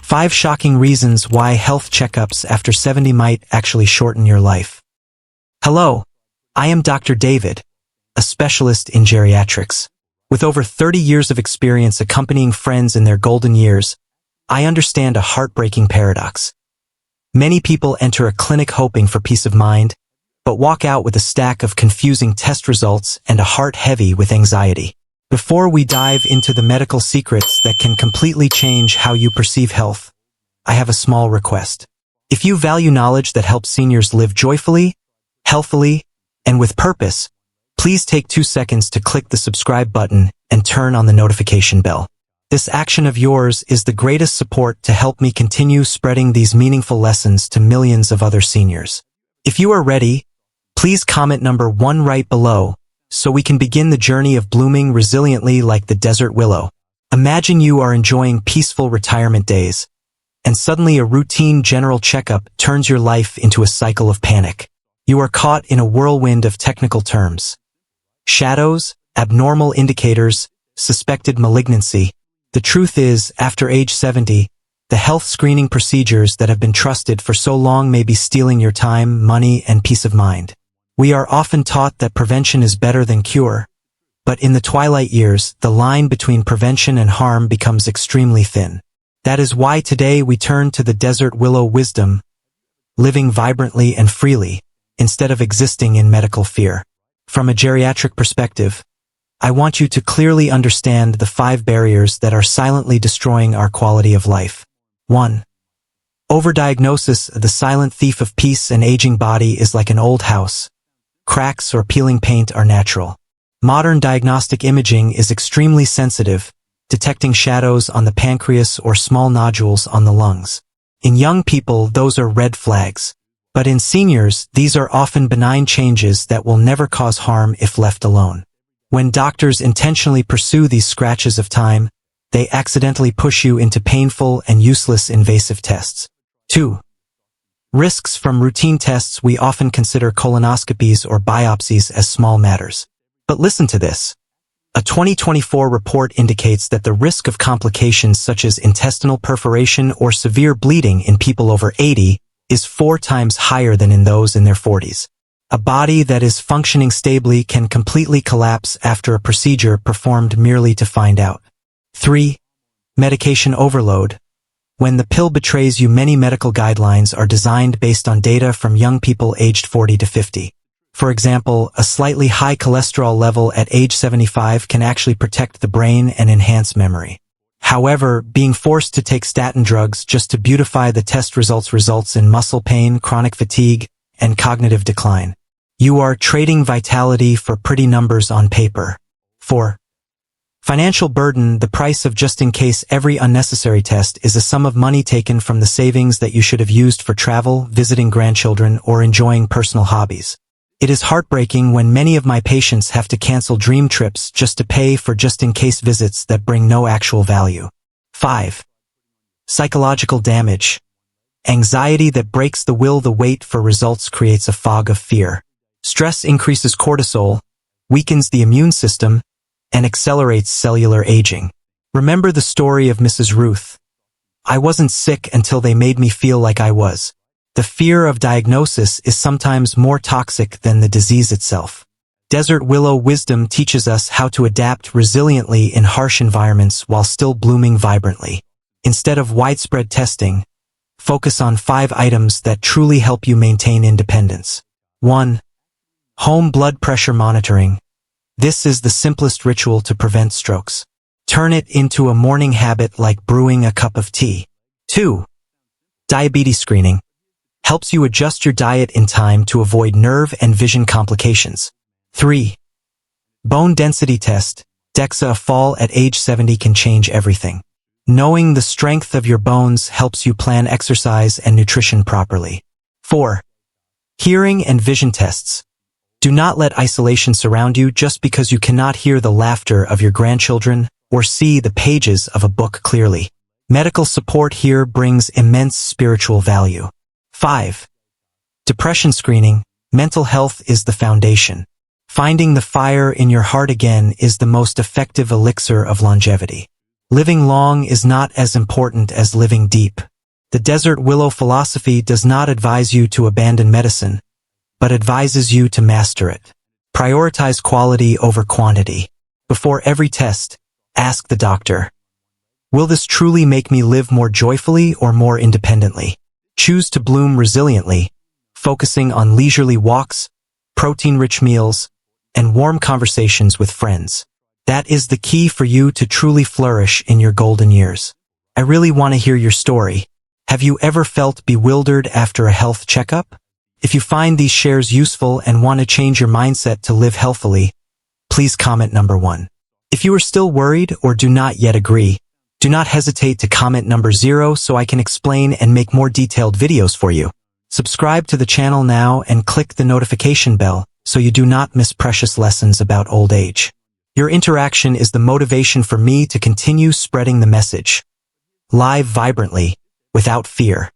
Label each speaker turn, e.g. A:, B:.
A: 5 shocking reasons why health checkups after 70 might actually shorten your life. Hello, I am Dr. David, a specialist in geriatrics. With over 30 years of experience accompanying friends in their golden years, I understand a heartbreaking paradox. Many people enter a clinic hoping for peace of mind, but walk out with a stack of confusing test results and a heart heavy with anxiety. Before we dive into the medical secrets that can completely change how you perceive health, I have a small request. If you value knowledge that helps seniors live joyfully, healthily, and with purpose, please take 2 seconds to click the subscribe button and turn on the notification bell. This action of yours is the greatest support to help me continue spreading these meaningful lessons to millions of other seniors. If you are ready, please comment number 1 right below, so we can begin the journey of blooming resiliently like the desert willow. Imagine you are enjoying peaceful retirement days, and suddenly a routine general checkup turns your life into a cycle of panic. You are caught in a whirlwind of technical terms. Shadows, abnormal indicators, suspected malignancy. The truth is, after age 70, the health screening procedures that have been trusted for so long may be stealing your time, money, and peace of mind. We are often taught that prevention is better than cure, but in the twilight years, the line between prevention and harm becomes extremely thin. That is why today we turn to the desert willow wisdom, living vibrantly and freely, instead of existing in medical fear. From a geriatric perspective, I want you to clearly understand the 5 barriers that are silently destroying our quality of life. 1. Overdiagnosis. The silent thief of peace. An aging body is like an old house. Cracks or peeling paint are natural. Modern diagnostic imaging is extremely sensitive, detecting shadows on the pancreas or small nodules on the lungs. In young people, those are red flags. But in seniors, these are often benign changes that will never cause harm if left alone. When doctors intentionally pursue these scratches of time, they accidentally push you into painful and useless invasive tests. 2. Risks from routine tests. We often consider colonoscopies or biopsies as small matters. But listen to this. A 2024 report indicates that the risk of complications such as intestinal perforation or severe bleeding in people over 80 is 4 times higher than in those in their 40s. A body that is functioning stably can completely collapse after a procedure performed merely to find out. 3. Medication overload. When the pill betrays you, many medical guidelines are designed based on data from young people aged 40 to 50. For example, a slightly high cholesterol level at age 75 can actually protect the brain and enhance memory. However, being forced to take statin drugs just to beautify the test results in muscle pain, chronic fatigue, and cognitive decline. You are trading vitality for pretty numbers on paper. 4. Financial burden. The price of just in case. Every unnecessary test is a sum of money taken from the savings that you should have used for travel, visiting grandchildren, or enjoying personal hobbies. It is heartbreaking when many of my patients have to cancel dream trips just to pay for just-in-case visits that bring no actual value. 5. Psychological damage. Anxiety that breaks the will. The wait for results creates a fog of fear. Stress increases cortisol, weakens the immune system, and accelerates cellular aging. Remember the story of Mrs. Ruth. I wasn't sick until they made me feel like I was. The fear of diagnosis is sometimes more toxic than the disease itself. Desert willow wisdom teaches us how to adapt resiliently in harsh environments while still blooming vibrantly. Instead of widespread testing, focus on 5 items that truly help you maintain independence. 1. Home blood pressure monitoring. This is the simplest ritual to prevent strokes. Turn it into a morning habit like brewing a cup of tea. 2. Diabetes screening. Helps you adjust your diet in time to avoid nerve and vision complications. 3. Bone density test. DEXA. A fall at age 70 can change everything. Knowing the strength of your bones helps you plan exercise and nutrition properly. 4. Hearing and vision tests. Do not let isolation surround you just because you cannot hear the laughter of your grandchildren or see the pages of a book clearly. Medical support here brings immense spiritual value. 5. Depression screening. Mental health is the foundation. Finding the fire in your heart again is the most effective elixir of longevity. Living long is not as important as living deep. The desert willow philosophy does not advise you to abandon medicine, but advises you to master it. Prioritize quality over quantity. Before every test, ask the doctor, will this truly make me live more joyfully or more independently? Choose to bloom resiliently, focusing on leisurely walks, protein-rich meals, and warm conversations with friends. That is the key for you to truly flourish in your golden years. I really want to hear your story. Have you ever felt bewildered after a health checkup? If you find these shares useful and want to change your mindset to live healthily, please comment number 1. If you are still worried or do not yet agree, do not hesitate to comment number 0 so I can explain and make more detailed videos for you. Subscribe to the channel now and click the notification bell so you do not miss precious lessons about old age. Your interaction is the motivation for me to continue spreading the message. Live vibrantly, without fear.